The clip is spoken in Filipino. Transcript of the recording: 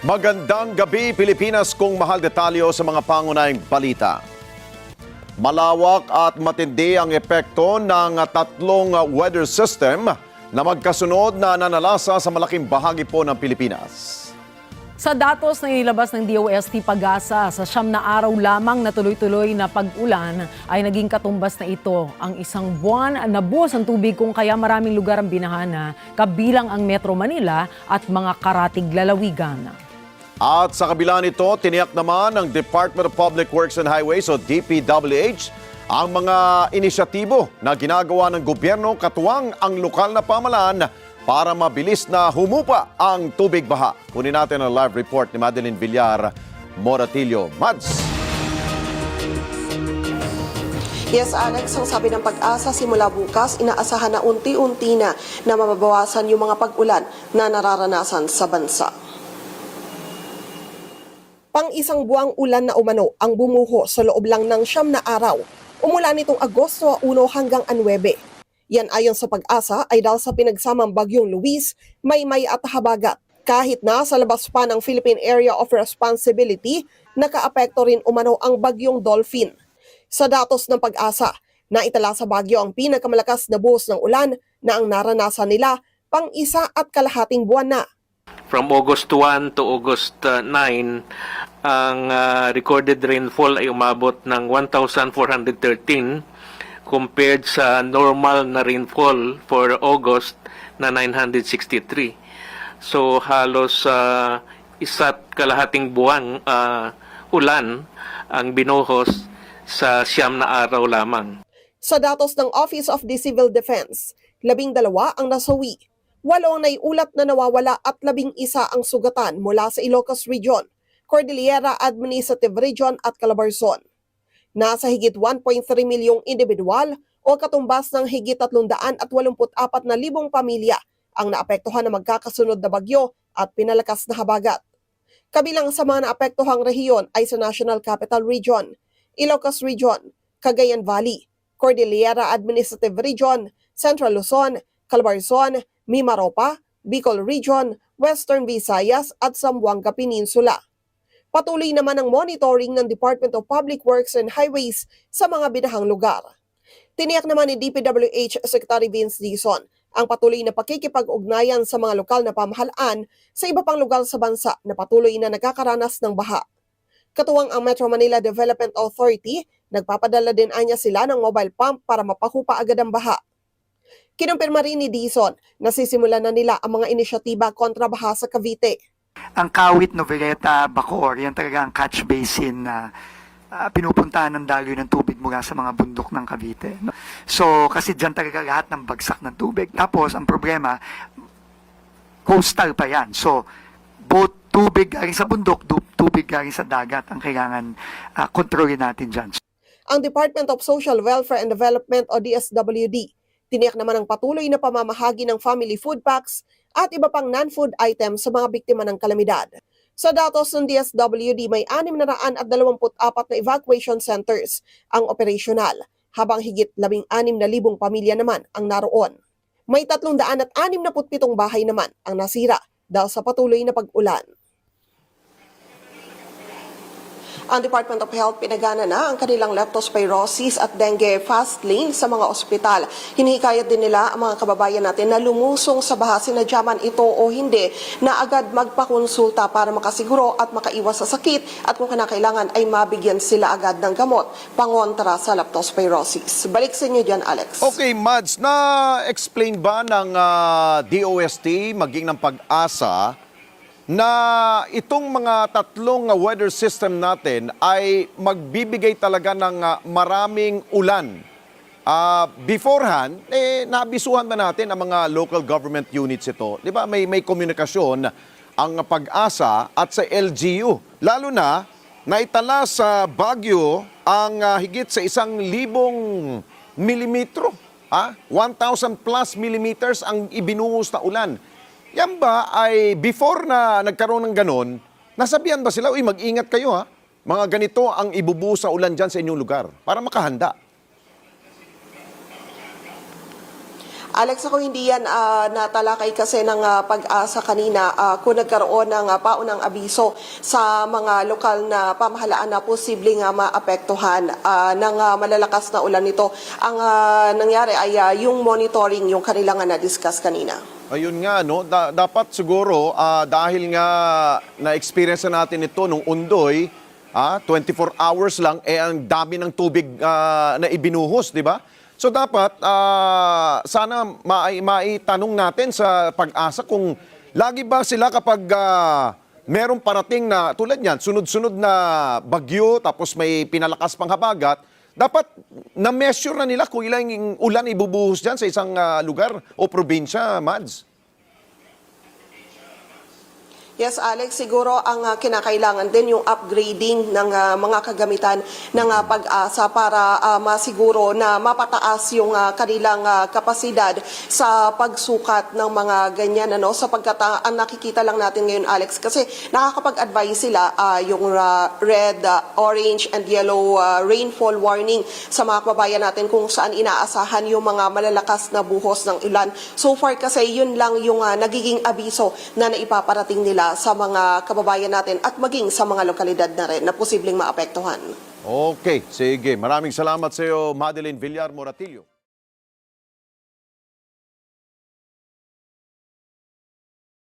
Magandang gabi Pilipinas, kung mahal detalyo sa mga pangunahing balita. Malawak at matindi ang epekto ng tatlong weather system na magkasunod na nanalasa sa malaking bahagi po ng Pilipinas. Sa datos na inilabas ng DOST Pag-asa, sa 9 na araw lamang na tuloy-tuloy na pag-ulan ay naging katumbas na ito ang isang buwan na buhos ang tubig, kung kaya maraming lugar ang binahana, kabilang ang Metro Manila at mga karatig lalawigan. At sa kabila nito, tiniyak naman ng Department of Public Works and Highways o DPWH ang mga inisyatibo na ginagawa ng gobyerno katuwang ang lokal na pamahalaan para mabilis na humupa ang tubig baha. Kunin natin ang live report ni Madeline Villar Moratillo. Mads! Yes, Alex, ang sabi ng Pag-asa, simula bukas, inaasahan na unti-unti na mababawasan yung mga pag-ulan na nararanasan sa bansa. Pang-isang buwang ulan na umano ang bumuho sa loob lang ng 9 na araw. Umula nitong Agosto 1 hanggang 9. Yan ayon sa Pag-asa ay dahil sa pinagsamang bagyong Luis, Maymay at Habagat. Kahit na sa labas pa ng Philippine Area of Responsibility, nakaapekto rin umano ang bagyong Dolphin. Sa datos ng Pag-asa, naitala sa Bagyo ang pinakamalakas na buhos ng ulan na ang naranasan nila pang 1.5 buwan na. From August 1 to August 9, ang recorded rainfall ay umabot ng 1,413 compared sa normal na rainfall for August na 963. So halos 1.5 buwang ulan ang binuhos sa 9 na araw lamang. Sa datos ng Office of the Civil Defense, 12 ang nasawi, 8 ang naiulat na nawawala at 11 ang sugatan mula sa Ilocos Region, Cordillera Administrative Region at Calabarzon. Nasa higit 1.3 milyong individual o katumbas ng higit 384,000 pamilya ang naapektuhan ng magkakasunod na bagyo at pinalakas na habagat. Kabilang sa mga naapektuhang rehiyon ay sa National Capital Region, Ilocos Region, Cagayan Valley, Cordillera Administrative Region, Central Luzon, Calabarzon, Mimaropa, Bicol Region, Western Visayas at Zamboanga Peninsula. Patuloy naman ang monitoring ng Department of Public Works and Highways sa mga binahang lugar. Tiniyak naman ni DPWH Secretary Vince Dizon ang patuloy na pakikipag-ugnayan sa mga lokal na pamahalaan sa iba pang lugar sa bansa na patuloy na nagkakaranas ng baha. Katuwang ang Metro Manila Development Authority, nagpapadala din anya sila ng mobile pump para mapahupa agad ang baha. Kinumpirma rin ni Dizon na sisimulan na nila ang mga inisyatiba kontra baha sa Cavite. Ang Kawit, Noveleta, Bacoor, yan talaga ang catch basin na pinupuntahan ng daloy ng tubig mula sa mga bundok ng Cavite. So, kasi dyan talaga lahat ng bagsak ng tubig. Tapos, ang problema, coastal pa yan. So, both tubig galing sa bundok, tubig galing sa dagat ang kailangan kontrolin natin dyan. Ang Department of Social Welfare and Development o DSWD, tiniyak naman ang patuloy na pamamahagi ng family food packs at iba pang non-food items sa mga biktima ng kalamidad. Sa datos ng DSWD, may 624 na evacuation centers ang operasyonal, habang higit 16,000 pamilya naman ang naroon. May 367 bahay naman ang nasira dahil sa patuloy na pag-ulan. Ang Department of Health pinagana na ang kanilang leptospirosis at dengue fast lane sa mga ospital. Hinihikayat din nila ang mga kababayan natin na lumusong sa baha, sinadya man ito o hindi, na agad magpakonsulta para makasiguro at makaiwas sa sakit at kung kinakailangan ay mabigyan sila agad ng gamot pangontra sa leptospirosis. Balik sa inyo dyan, Alex. Okay, Mads, na-explain ba ng DOST maging ng Pag-asa na itong mga tatlong weather system natin ay magbibigay talaga ng maraming ulan? Beforehand, nabisuhan ba natin ang mga local government units ito? Di ba may komunikasyon ang Pag-asa at sa LGU. Lalo na, naitala sa Baguio ang higit sa 1,000 milimetro. 1,000 plus millimeters ang ibinuhos na ulan. Yan ba ay before na nagkaroon ng ganon, nasabihan ba sila, uy, mag-ingat kayo ha? Mga ganito ang ibubuhos sa ulan dyan sa inyong lugar para makahanda. Alex, ako hindi yan natalakay kasi ng pag-asa kanina kung nagkaroon ng paunang abiso sa mga lokal na pamahalaan na posibleng maapektuhan ng malalakas na ulan nito. Ang nangyari ay yung monitoring, yung kanilang na-discuss kanina. Ayun nga, no? Dapat siguro, dahil nga na-experience na natin ito nung Undoy, 24 hours lang, ang dami ng tubig na ibinuhos, di ba? So dapat, sana maitanong natin sa pag-asa kung lagi ba sila kapag merong parating na, tulad yan, sunod-sunod na bagyo, tapos may pinalakas pang habagat, dapat na-measure na nila kung ilang ulan ibubuhos dyan sa isang lugar o probinsya, Mads. Yes, Alex, siguro ang kinakailangan din yung upgrading ng mga kagamitan ng pag-asa para masiguro na mapataas yung kanilang kapasidad sa pagsukat ng mga ganyan. Sapagkat ang nakikita lang natin ngayon, Alex, kasi nakakapag-advise sila yung red, orange, and yellow rainfall warning sa mga kababayan natin kung saan inaasahan yung mga malalakas na buhos ng ulan. So far kasi yun lang yung nagiging abiso na naipaparating nila sa mga kababayan natin at maging sa mga lokalidad na rin na posibleng maapektuhan. Okay, sige. Maraming salamat sa iyo, Madeline Villar Moratillo.